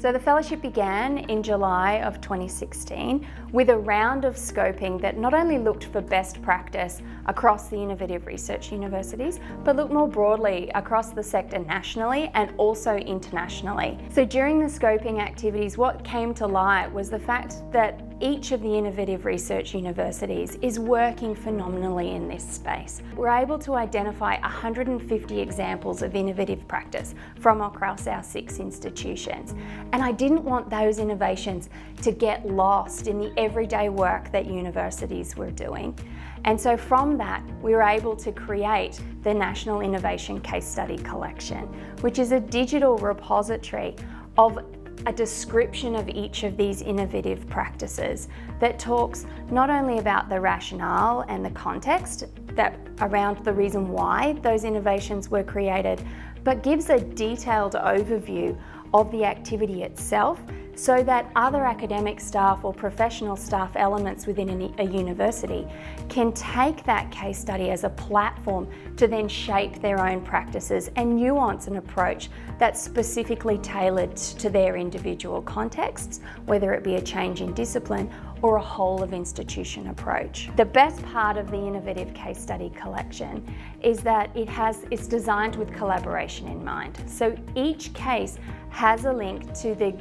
So the fellowship began in July of 2016 with a round of scoping that not only looked for best practice across the innovative research universities, but looked more broadly across the sector nationally and also internationally. So during the scoping activities, what came to light was the fact that each of the innovative research universities is working phenomenally in this space. We're able to identify 150 examples of innovative practice from across our 6 institutions. And I didn't want those innovations to get lost in the everyday work that universities were doing. And so from that, we were able to create the National Innovation Case Study Collection, which is a digital repository of a description of each of these innovative practices that talks not only about the rationale and the context that around the reason why those innovations were created, but gives a detailed overview of the activity itself so that other academic staff or professional staff elements within a university can take that case study as a platform to then shape their own practices and nuance an approach that's specifically tailored to their individual contexts, whether it be a change in discipline or a whole of institution approach. The best part of the innovative case study collection is that it's designed with collaboration in mind. So each case has a link to the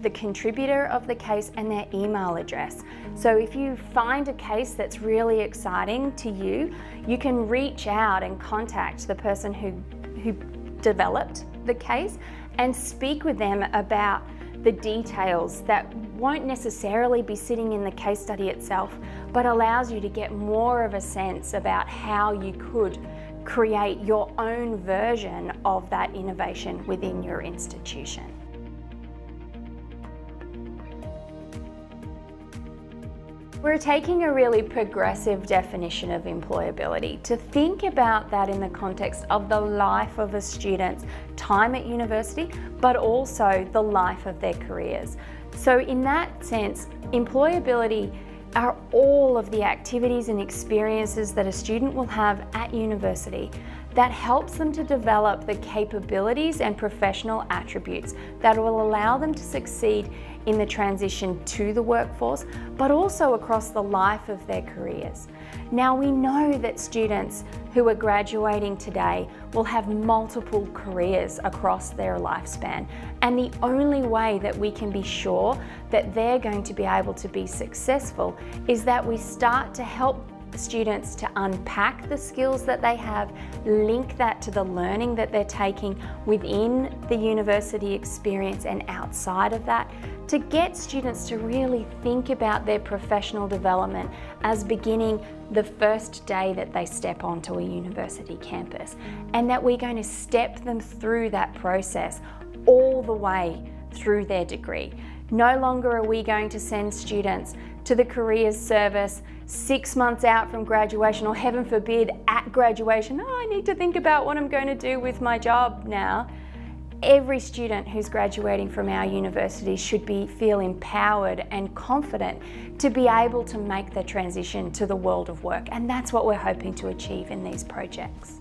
contributor of the case and their email address. So if you find a case that's really exciting to you, you can reach out and contact the person who developed the case and speak with them about the details that won't necessarily be sitting in the case study itself, but allows you to get more of a sense about how you could create your own version of that innovation within your institution. We're taking a really progressive definition of employability to think about that in the context of the life of a student's time at university, but also the life of their careers. So in that sense, employability are all of the activities and experiences that a student will have at university that helps them to develop the capabilities and professional attributes that will allow them to succeed in the transition to the workforce, but also across the life of their careers. Now, we know that students who are graduating today will have multiple careers across their lifespan, and the only way that we can be sure that they're going to be able to be successful is that we start to help students to unpack the skills that they have, link that to the learning that they're taking within the university experience and outside of that, to get students to really think about their professional development as beginning the first day that they step onto a university campus, and that we're going to step them through that process all the way through their degree. No longer are we going to send students to the careers service 6 months out from graduation, or heaven forbid at graduation, oh, I need to think about what I'm going to do with my job now. Every student who's graduating from our university should feel empowered and confident to be able to make the transition to the world of work, and that's what we're hoping to achieve in these projects.